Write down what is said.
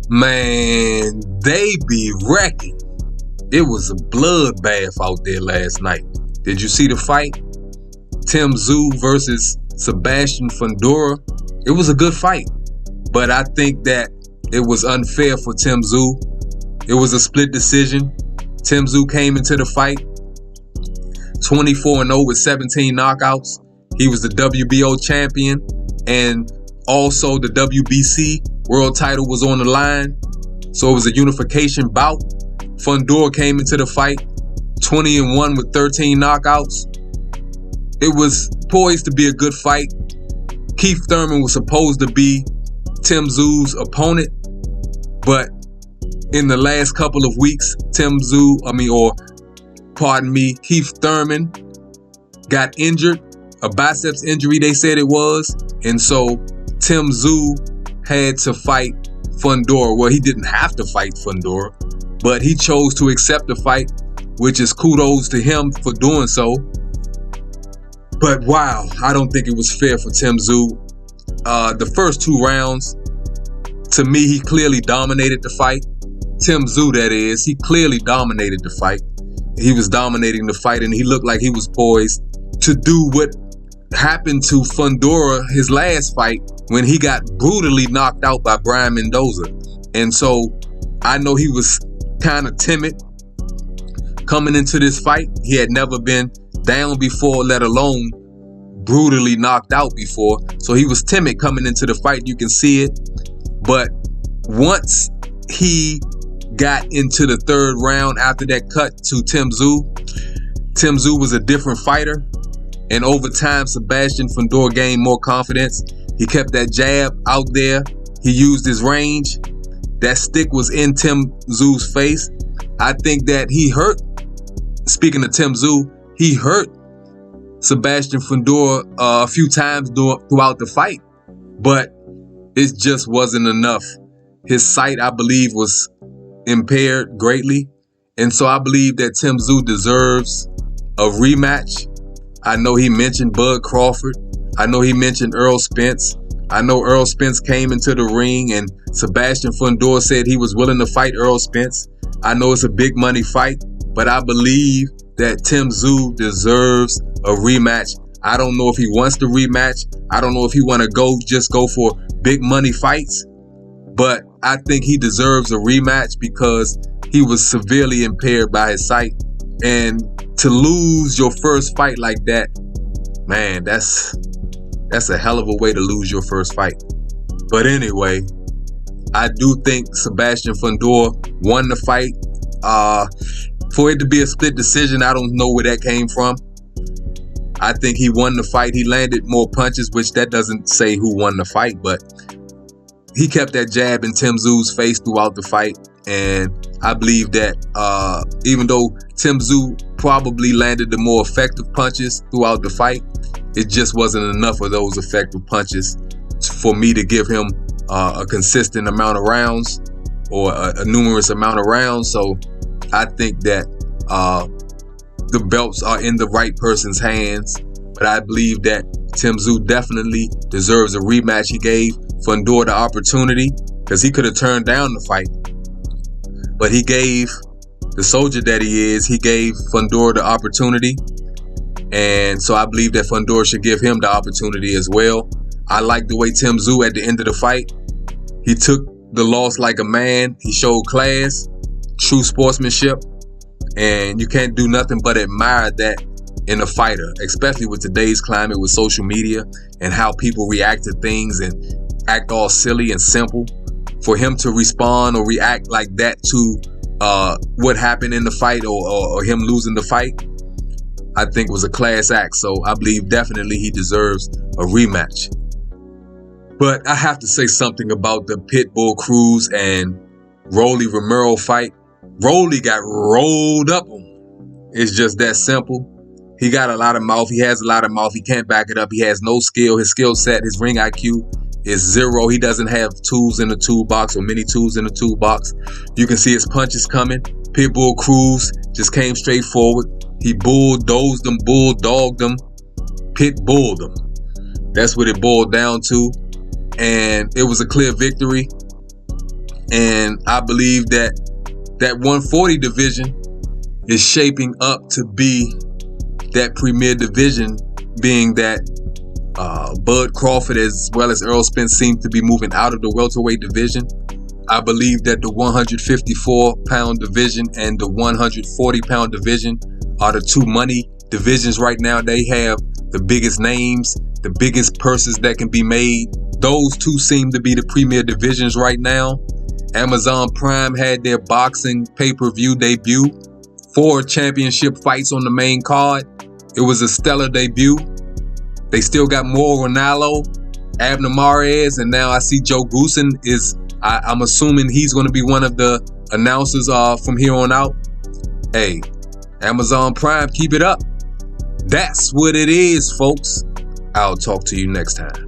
Man, they be wrecking. It was a bloodbath out there last night. Did you see the fight? Tszyu versus Sabastian Fundora. It was a good fight, but I think that it was unfair for Tszyu. It was a split decision. Tszyu came into the fight 24-0 with 17 knockouts. He was the WBO champion, and also the WBC world title was on the line. So it was a unification bout. Fundora came into the fight 20-1 with 13 knockouts. It was poised to be a good fight. Keith Thurman was supposed to be Tszyu's opponent, but in the last couple of weeks, Keith Thurman got injured, a biceps injury they said it was, and so Tszyu had to fight Fundora. Well, he didn't have to fight Fundora, but he chose to accept the fight, which is kudos to him for doing so. But wow, I don't think it was fair for Tszyu. The first 2 rounds, to me, he clearly dominated the fight. Tszyu, that is, he clearly dominated the fight. He was dominating the fight, and he looked like he was poised to do what happened to Fundora his last fight when he got brutally knocked out by Brian Mendoza. And so I know he was kind of timid coming into this fight. He had never been down before, let alone brutally knocked out before. So he was timid coming into the fight. You can see it. But once he got into the 3rd round after that cut to Tszyu was a different fighter. And over time, Sabastian Fundora gained more confidence. He kept that jab out there. He used his range. That stick was in Tszyu's face. I think that he hurt, speaking of Tszyu, he hurt Sabastian Fundora a few times throughout the fight. But it just wasn't enough. His sight, I believe, was impaired greatly. And so I believe that Tszyu deserves a rematch. I know he mentioned Bud Crawford. I know he mentioned Earl Spence. I know Earl Spence came into the ring and Sabastian Fundora said he was willing to fight Earl Spence. I know it's a big money fight, but I believe that Tszyu deserves a rematch. I don't know if he wants to rematch. I don't know if he want to go for big money fights, but I think he deserves a rematch because he was severely impaired by his sight. And to lose your first fight like that, man, that's a hell of a way to lose your first fight. But anyway, I do think Sabastian Fundora won the fight. For it to be a split decision, I don't know where that came from. I think he won the fight. He landed more punches, which that doesn't say who won the fight, but he kept that jab in Tszyu's face throughout the fight. And I believe that even though Tszyu probably landed the more effective punches throughout the fight, it just wasn't enough of those effective punches for me to give him a consistent amount of rounds or a numerous amount of rounds. So I think that the belts are in the right person's hands. But I believe that Tszyu definitely deserves a rematch. He gave Fundora the opportunity because he could have turned down the fight. But he gave, the soldier that he is, he gave Fundora the opportunity. And so I believe that Fundora should give him the opportunity as well. I like the way Tszyu at the end of the fight, he took the loss like a man. He showed class, true sportsmanship. And you can't do nothing but admire that in a fighter, especially with today's climate with social media and how people react to things and act all silly and simple. For him to respond or react like that to what happened in the fight or him losing the fight, I think was a class act. So I believe definitely he deserves a rematch. But I have to say something about the Pitbull Cruz and Rolly Romero fight. Rolly got rolled up on. It's just that simple. He got a lot of mouth. He has a lot of mouth. He can't back it up. He has no skill. His skill set, his ring IQ is zero. He doesn't have tools in the toolbox or many tools in the toolbox. You can see his punches coming. Pitbull Cruz just came straight forward. He bulldozed them, bulldogged them, pitbulled them. That's what it boiled down to. And it was a clear victory. And I believe that 140 division is shaping up to be that premier division, being that Bud Crawford as well as Errol Spence seem to be moving out of the welterweight division. I believe that the 154-pound division and the 140-pound division are the two money divisions right now. They have the biggest names, the biggest purses that can be made. Those two seem to be the premier divisions right now. Amazon Prime had their boxing pay-per-view debut. 4 championship fights on the main card. It was a stellar debut. They still got more Ronaldo, Abner Mares, and now I see Joe Goosen is, I'm assuming he's going to be one of the announcers from here on out. Hey, Amazon Prime, keep it up. That's what it is, folks. I'll talk to you next time.